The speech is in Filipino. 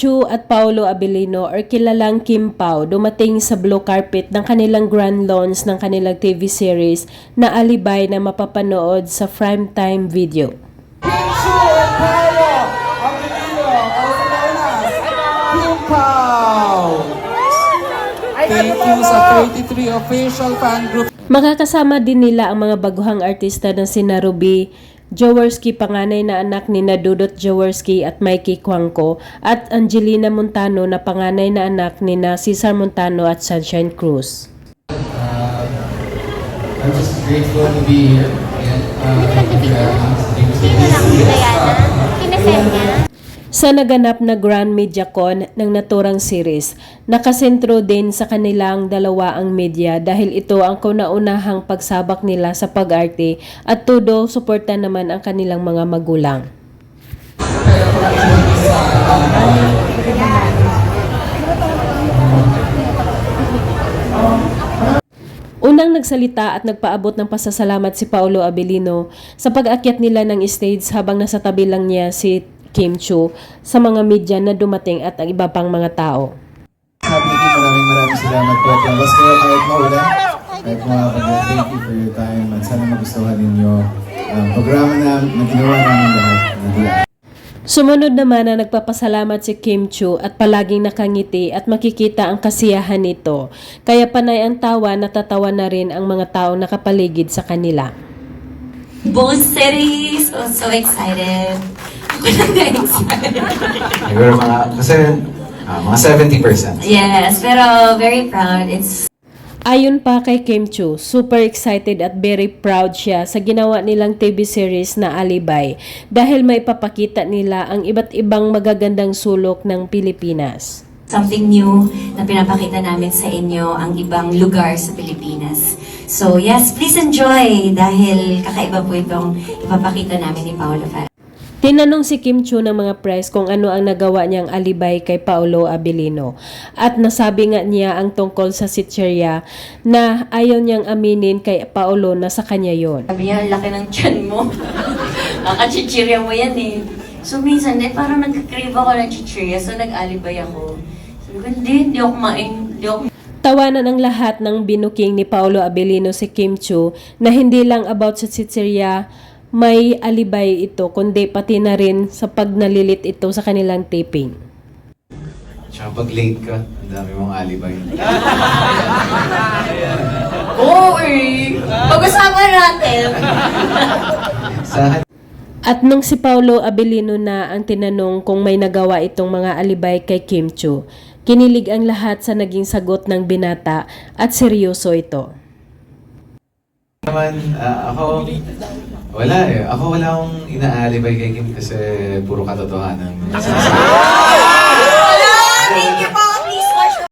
Chu at Paolo Abilino or kilalang Kim Pao dumating sa blue carpet ng kanilang grand launch ng kanilang TV series na Alibay na mapapanood sa primetime video. Kim Chu at Paolo Abilino are known as Kim Pao. Thank you sa 33 official fan group. Makakasama din nila ang mga baguhang artista na sina Ruby Jaworski, panganay na anak ni Dudut Jaworski at Mikey Cuangco, at Angelina Montano na panganay na anak ni Cesar Montano at Sunshine Cruz. I'm just grateful to be here. Sa naganap na Grand MediaCon ng naturang series, nakasentro din sa kanilang dalawa ang media dahil ito ang kauna-unahang pagsabak nila sa pag-arte at todo suporta naman ang kanilang mga magulang. Unang nagsalita at nagpaabot ng pasasalamat si Paolo Abilino sa pag-akyat nila ng stage habang nasa tabi lang niya si Kim Chu sa mga media na dumating at ang iba pang mga tao. Sabi ko, maraming salamat po. At labas kayo kahit maulan, kahit mapagod. Thank you for your time at sana magustuhan ninyo ang programa na ginawa namin lahat. Sumunod naman na nagpapasalamat si Kim Chu at palaging nakangiti at makikita ang kasiyahan nito. Kaya panay ang tawa, natatawa na rin ang mga tao nakapaligid sa kanila. Both series, oh, so excited. Siguro mga 70%. Yes, pero very proud. Ayon pa kay Kim Chu, super excited at very proud siya sa ginawa nilang TV series na Alibay dahil may papakita nila ang iba't ibang magagandang sulok ng Pilipinas. Something new na pinapakita namin sa inyo ang ibang lugar sa Pilipinas. So yes, please enjoy dahil kakaiba po itong ipapakita namin ni Paolo Farah. Tinanong si Kim Chu ng mga press kung ano ang nagawa niyang alibay kay Paolo Abilino at nasabi nga niya ang tungkol sa sitserya na ayaw niyang aminin kay Paolo na sa kanya yon. Sabi niya, laki ng tiyan mo. Kakachichirya mo yan eh. So minsan, parang nagkakrave ako ng chichirya, so nag-alibay ako. Sabi ko, hindi ako kumain, Tawanan ang lahat ng binuking ni Paolo Abilino si Kim Chu na hindi lang about sa sitserya may alibay ito, kundi pati na rin sa pagnalilit ito sa kanilang taping. Tsaka pag late ka, ang dami mong alibay. Oo eh! Pag-usapan natin! At nung si Paolo Abilino na ang tinanong kung may nagawa itong mga alibay kay Kim Chu, kinilig ang lahat sa naging sagot ng binata at seryoso ito. Naman, ako, wala eh. Ako wala akong inaalibay kay Kim kasi puro katotohanan.